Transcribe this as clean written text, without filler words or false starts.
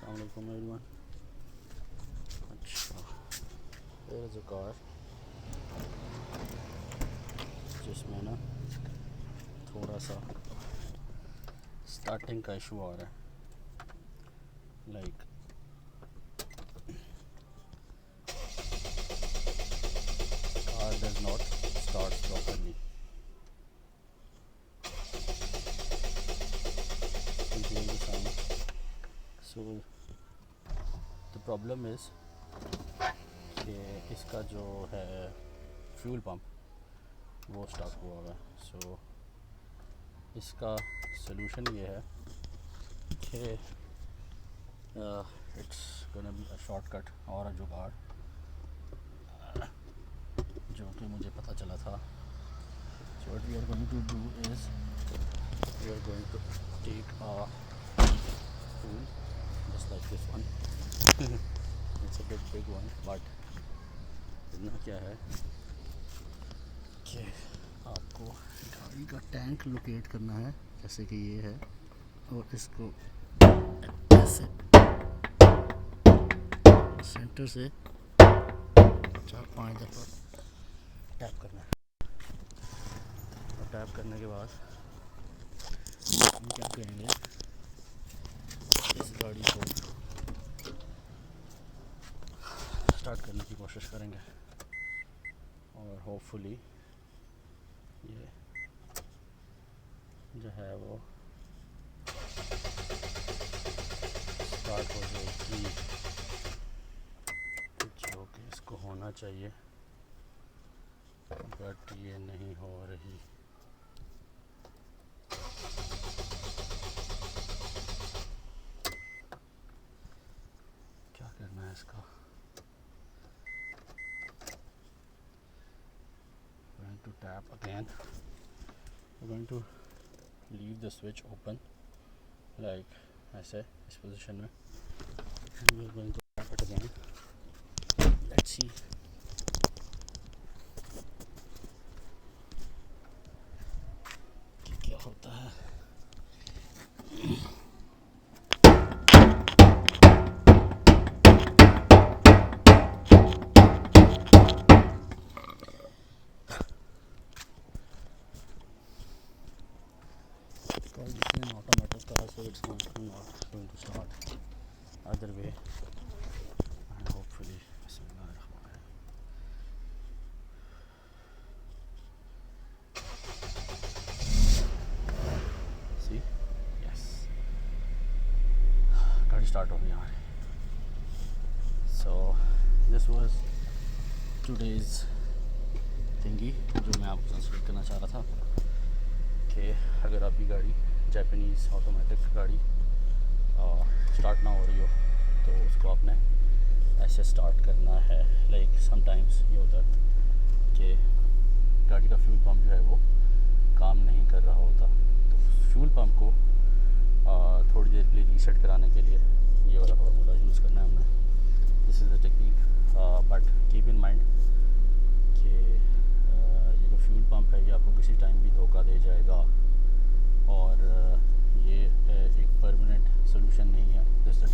Assalamualaikum everyone. अच्छा, here is a car जिसमें ना थोड़ा सा स्टार्टिंग का इशू आ रहा है, like car does not start properly. So the problem is कि इसका जो है फ्यूल पंप वो स्टॉप हुआ हुआ है. सो इसका सलूशन ये है कि it's gonna be a shortcut और जुगाड़ जो कि मुझे पता चला था. So what we are going to do is we are going to take a tool just like this one. It's a big one, but इतना क्या है कि आपको गाड़ी का टैंक लोकेट करना है, जैसे कि ये है, और इसको ऐसे सेंटर से 4-5 दफ़ा टैप करना है. और टैप करने के बाद हम क्या करेंगे, इस गाड़ी को स्टार्ट करने की कोशिश करेंगे और होपफुली ये जो है वो स्टार्ट हो जाएगी, जो कि इसको होना चाहिए, बट ये नहीं हो रही. करना है इसका. We're going to tap again. We're going to leave the switch open like ऐसे इस पोजीशन में. And we're going to tap it again. Let's see. क्या होता है. Because this is an automatic car, so it's not going to start other way, and hopefully see, yes, गाड़ी start हो गई हमारी. So this was today's thingy जो मैं आपको शेयर करना चाह रहा था कि अगर आपकी गाड़ी जापानीज़ ऑटोमेटिक गाड़ी स्टार्ट ना हो रही हो तो उसको आपने ऐसे स्टार्ट करना है. लाइक समटाइम्स ये होता है कि गाड़ी का फ्यूल पंप जो है वो काम नहीं कर रहा होता, तो फ्यूल पंप को थोड़ी देर के लिए रीसेट कराने के लिए ये वाला फार्मूला यूज़ करना है हमने. This is the technique, but keep in mind कि ये जो फ्यूल पंप है ये आपको किसी टाइम भी धोखा दे जाएगा, और ये एक परमानेंट सोल्यूशन नहीं है. This the